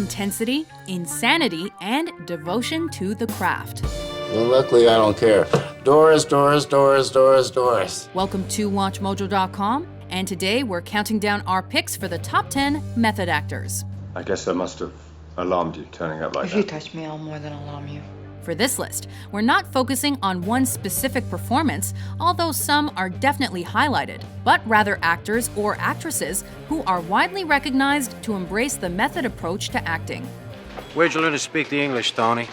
intensity, insanity, and devotion to the craft. Well, luckily, I don't care. Doors, doors, doors, doors, doors. Welcome to WatchMojo.com, and today we're counting down our picks for the top 10 method actors. I guess I must have alarmed you turning up like If that. you touch me, I'll more than alarm you. For this list, we're not focusing on one specific performance, although some are definitely highlighted, but rather actors or actresses who are widely recognized to embrace the method approach to acting. Where'd you learn to speak the English, Tony?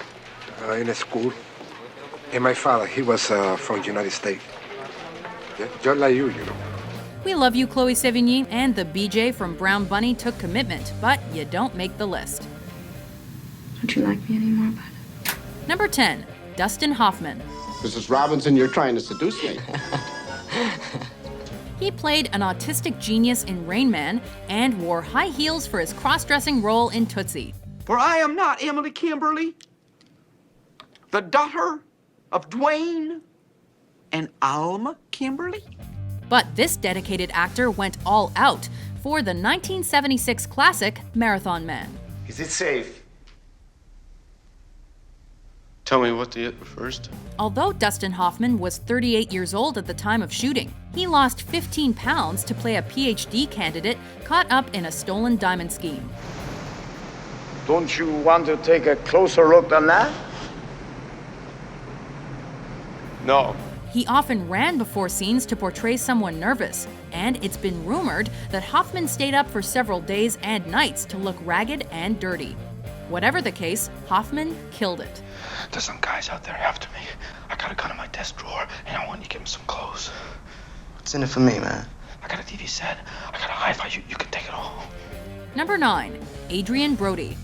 In a school. And my father, he was from the United States. Yeah, just like you know. We love you, Chloe Sevigny, and the BJ from Brown Bunny took commitment, but you don't make the list. Don't you like me anymore, bud? Number 10, Dustin Hoffman. Mrs. Robinson, you're trying to seduce me. He played an autistic genius in Rain Man and wore high heels for his cross-dressing role in Tootsie. For I am not Emily Kimberly, the daughter of Dwayne and Alma Kimberly. But this dedicated actor went all out for the 1976 classic Marathon Man. Is it safe? Tell me what it refers to. Although Dustin Hoffman was 38 years old at the time of shooting, he lost 15 pounds to play a PhD candidate caught up in a stolen diamond scheme. Don't you want to take a closer look than that? No. He often ran before scenes to portray someone nervous, and it's been rumored that Hoffman stayed up for several days and nights to look ragged and dirty. Whatever the case, Hoffman killed it. There's some guys out there after me. I got a gun in my desk drawer, and I want you to give them some clothes. What's in it for me, man? I got a TV set. I got a hi-fi. You can take it all. Number 9, Adrian Brody.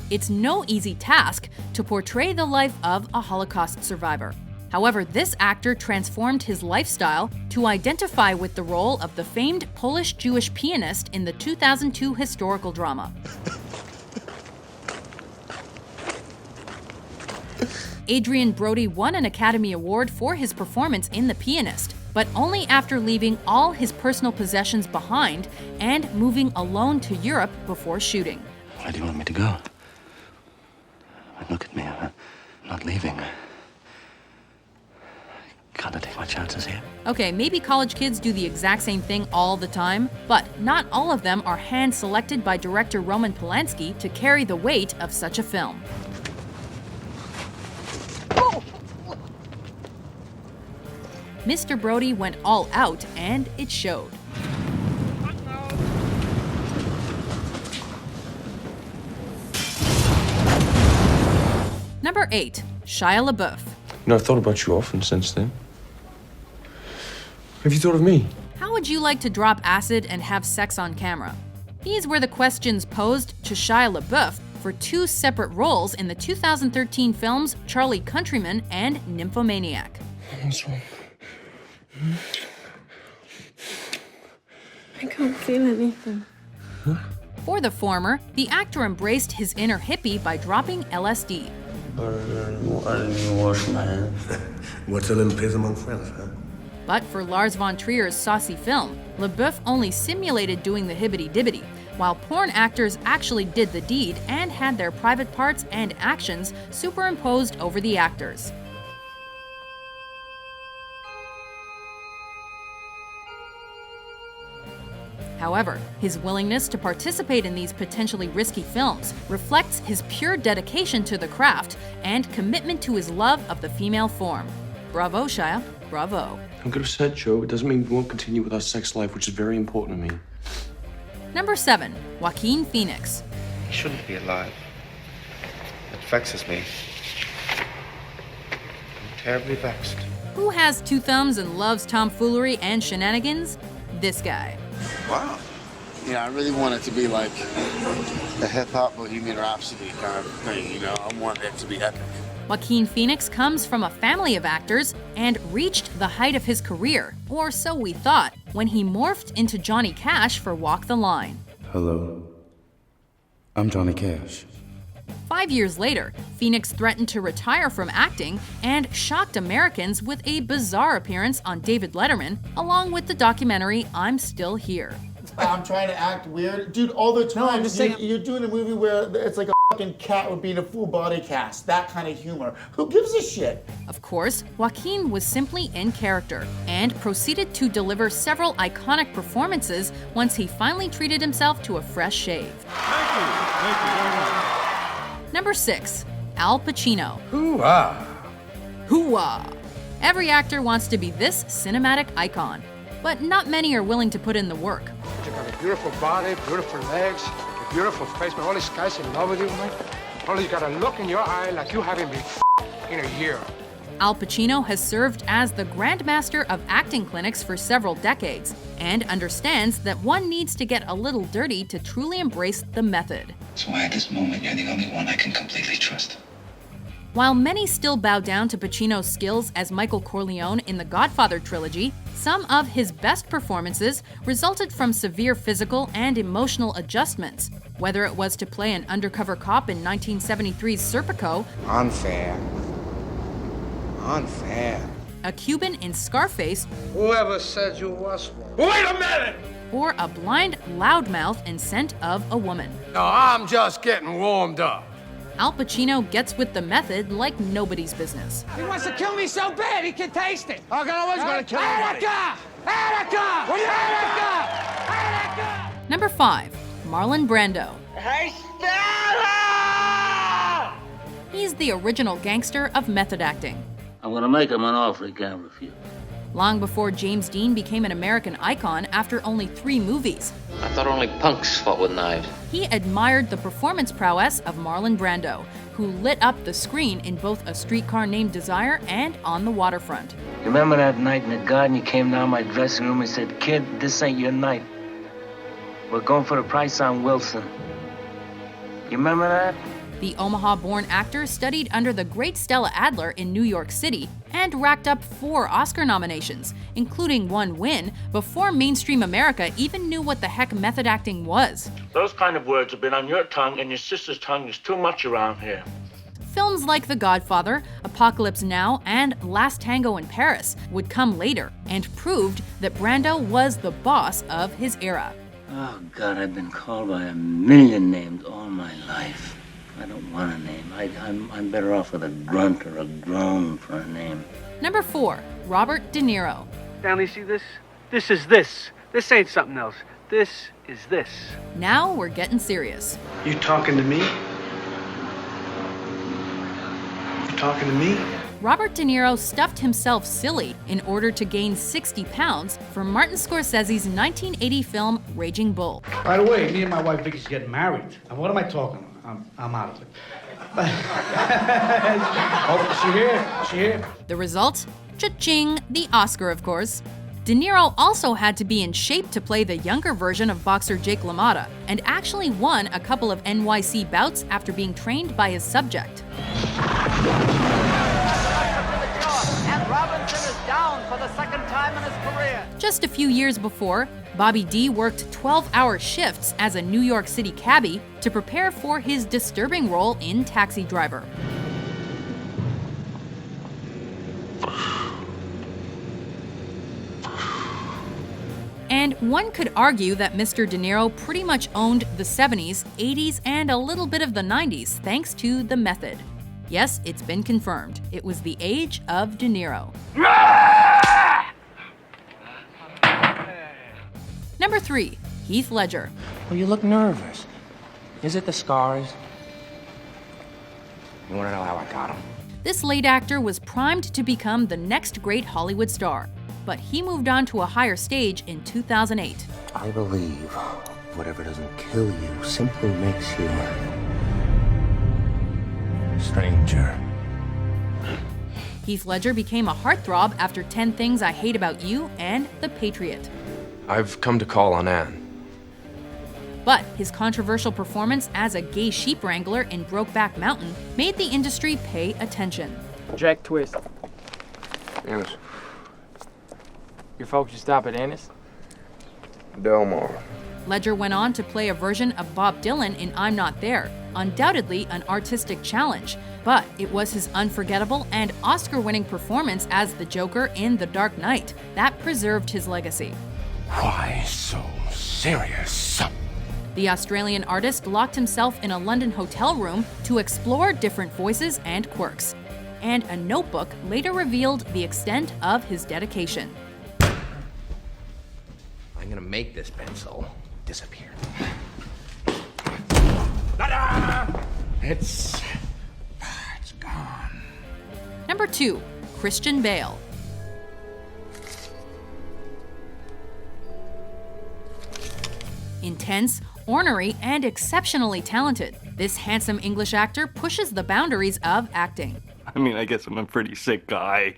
It's no easy task to portray the life of a Holocaust survivor. However, this actor transformed his lifestyle to identify with the role of the famed Polish-Jewish pianist in the 2002 historical drama. Adrian Brody won an Academy Award for his performance in The Pianist, but only after leaving all his personal possessions behind and moving alone to Europe before shooting. Where do you want me to go? Look at me, I'm not leaving. Gotta take my chances here. Okay, maybe college kids do the exact same thing all the time, but not all of them are hand-selected by director Roman Polanski to carry the weight of such a film. Mr. Brody went all out, and it showed. Number 8, Shia LaBeouf. You know, I've thought about you often since then. Have you thought of me? How would you like to drop acid and have sex on camera? These were the questions posed to Shia LaBeouf for 2 separate roles in the 2013 films Charlie Countryman and Nymphomaniac. What's wrong? I can't feel anything. For the former, the actor embraced his inner hippie by dropping LSD. What's a little piss among friends, huh? But for Lars von Trier's saucy film, LaBeouf only simulated doing the hibbity-dibbity, while porn actors actually did the deed and had their private parts and actions superimposed over the actors. However, his willingness to participate in these potentially risky films reflects his pure dedication to the craft and commitment to his love of the female form. Bravo, Shia. Bravo. I'm good have said, Joe. It doesn't mean we won't continue with our sex life, which is very important to me. Number 7, Joaquin Phoenix. He shouldn't be alive. It vexes me. I'm terribly vexed. Who has 2 thumbs and loves tomfoolery and shenanigans? This guy. Wow. Yeah, I really want it to be like a hip-hop Bohemian Rhapsody kind of thing, you know? I want it to be epic. Joaquin Phoenix comes from a family of actors and reached the height of his career, or so we thought, when he morphed into Johnny Cash for Walk the Line. Hello. I'm Johnny Cash. 5 years later, Phoenix threatened to retire from acting and shocked Americans with a bizarre appearance on David Letterman, along with the documentary I'm Still Here. I'm trying to act weird. Dude, all the time. No, I'm just saying. You're doing a movie where it's like a fucking cat would be in a full body cast. That kind of humor. Who gives a shit? Of course, Joaquin was simply in character and proceeded to deliver several iconic performances once he finally treated himself to a fresh shave. Thank you very much. Number 6. Al Pacino. Hoo-ah. Hoo-ah! Every actor wants to be this cinematic icon, but not many are willing to put in the work. You got a beautiful body, beautiful legs, a beautiful face, man. All these guys in love with you, man. Only you got a look in your eye like you haven't been in a year. Al Pacino has served as the grandmaster of acting clinics for several decades and understands that one needs to get a little dirty to truly embrace the method. That's why at this moment you're the only one I can completely trust. While many still bow down to Pacino's skills as Michael Corleone in the Godfather trilogy, some of his best performances resulted from severe physical and emotional adjustments, whether it was to play an undercover cop in 1973's Serpico, Unfair. Unfair. a Cuban in Scarface, Whoever said you was wrong. Wait a minute! or a blind loudmouth in Scent of a Woman. No, I'm just getting warmed up. Al Pacino gets with the method like nobody's business. He wants to kill me so bad he can taste it. I can always gonna kill anybody. Attica! What are you Attica! Number 5. Marlon Brando. Hey, Stella! He's the original gangster of method acting. I'm gonna make him an offer he can't refuse. Long before James Dean became an American icon after only 3 movies, I thought only punks fought with knives. he admired the performance prowess of Marlon Brando, who lit up the screen in both A Streetcar Named Desire and On the Waterfront. You remember that night in the garden you came down my dressing room and said, "Kid, this ain't your night. We're going for the price on Wilson." You remember that? The Omaha-born actor studied under the great Stella Adler in New York City and racked up 4 Oscar nominations, including 1 win, before mainstream America even knew what the heck method acting was. Those kind of words have been on your tongue and your sister's tongue. There's too much around here. Films like The Godfather, Apocalypse Now, and Last Tango in Paris would come later and proved that Brando was the boss of his era. Oh, God, I've been called by a million names all my life. I don't want a name. I'm better off with a grunt or a groan for a name. Number 4. Robert De Niro. Stanley, see this? This is this. This ain't something else. This is this. Now we're getting serious. You talking to me? You talking to me? Robert De Niro stuffed himself silly in order to gain 60 pounds for Martin Scorsese's 1980 film Raging Bull. By the way, me and my wife Vicky's getting married. And what am I talking about? I'm out of it. Oh, she here? The result? Cha-ching! The Oscar, of course. De Niro also had to be in shape to play the younger version of boxer Jake LaMotta, and actually won a couple of NYC bouts after being trained by his subject. And Robinson is down for the 2nd time in his career. Just a few years before, Bobby D worked 12-hour shifts as a New York City cabbie to prepare for his disturbing role in Taxi Driver. And one could argue that Mr. De Niro pretty much owned the 70s, 80s, and a little bit of the 90s thanks to the method. Yes, it's been confirmed. It was the age of De Niro. Number 3. Heath Ledger. Well, you look nervous. Is it the scars? You wanna know how I got him? This late actor was primed to become the next great Hollywood star, but he moved on to a higher stage in 2008. I believe whatever doesn't kill you simply makes you stranger. Heath Ledger became a heartthrob after 10 Things I Hate About You and The Patriot. I've come to call on Anne. But his controversial performance as a gay sheep wrangler in Brokeback Mountain made the industry pay attention. Jack Twist. Annis. Your folks should stop at Annis? Delmar. Ledger went on to play a version of Bob Dylan in I'm Not There, undoubtedly an artistic challenge, but it was his unforgettable and Oscar-winning performance as the Joker in The Dark Knight that preserved his legacy. Why so serious? The Australian artist locked himself in a London hotel room to explore different voices and quirks. And a notebook later revealed the extent of his dedication. I'm gonna make this pencil disappear. It's gone. Number 2. Christian Bale. Intense, ornery, and exceptionally talented, this handsome English actor pushes the boundaries of acting. I mean, I guess I'm a pretty sick guy.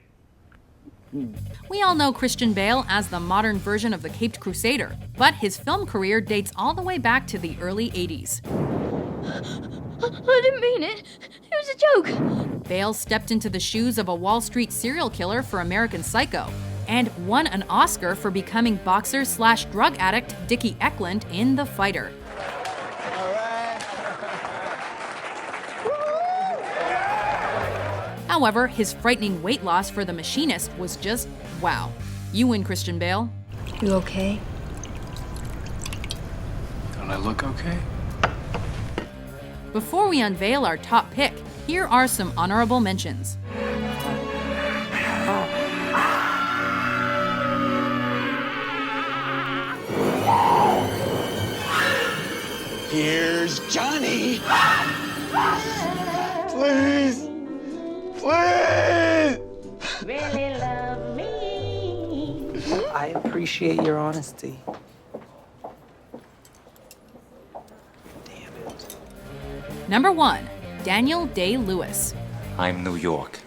We all know Christian Bale as the modern version of the Caped Crusader, but his film career dates all the way back to the early 80s. I didn't mean it. It was a joke. Bale stepped into the shoes of a Wall Street serial killer for American Psycho, and won an Oscar for becoming boxer/drug addict Dickie Eklund in The Fighter. However, his frightening weight loss for The Machinist was just wow. You win, Christian Bale. You okay? Don't I look okay? Before we unveil our top pick, here are some honorable mentions. Here's Johnny. Please. Please. Really love me. I appreciate your honesty. Number 1. Daniel Day-Lewis. I'm New York.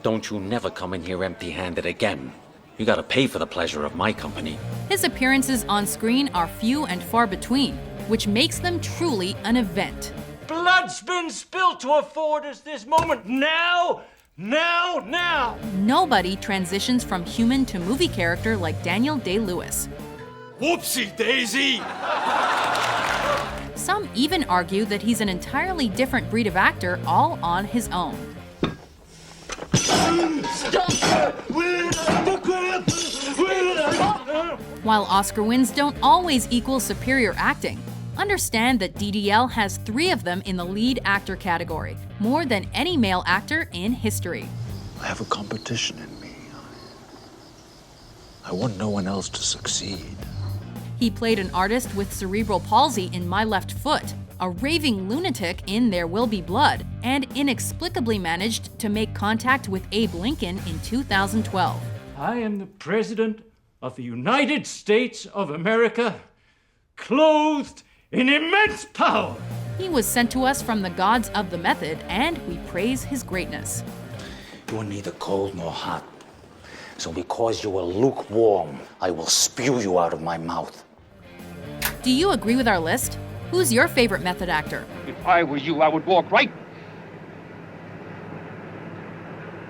Don't you never come in here empty-handed again. You gotta pay for the pleasure of my company. His appearances on screen are few and far between, which makes them truly an event. Blood's been spilled to afford us this moment. Now! Nobody transitions from human to movie character like Daniel Day-Lewis. Whoopsie daisy! Some even argue that he's an entirely different breed of actor all on his own. While Oscar wins don't always equal superior acting, understand that DDL has 3 of them in the lead actor category, more than any male actor in history. I have a competition in me. I want no one else to succeed. He played an artist with cerebral palsy in My Left Foot, a raving lunatic in There Will Be Blood, and inexplicably managed to make contact with Abe Lincoln in 2012. I am the President of the United States of America, clothed in immense power. He was sent to us from the gods of the method, and we praise his greatness. You are neither cold nor hot. So because you are lukewarm, I will spew you out of my mouth. Do you agree with our list? Who's your favorite method actor? If I were you, I would walk right...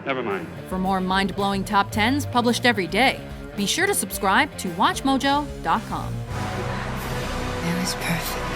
Never mind. For more mind-blowing top 10s published every day, be sure to subscribe to WatchMojo.com. That was perfect.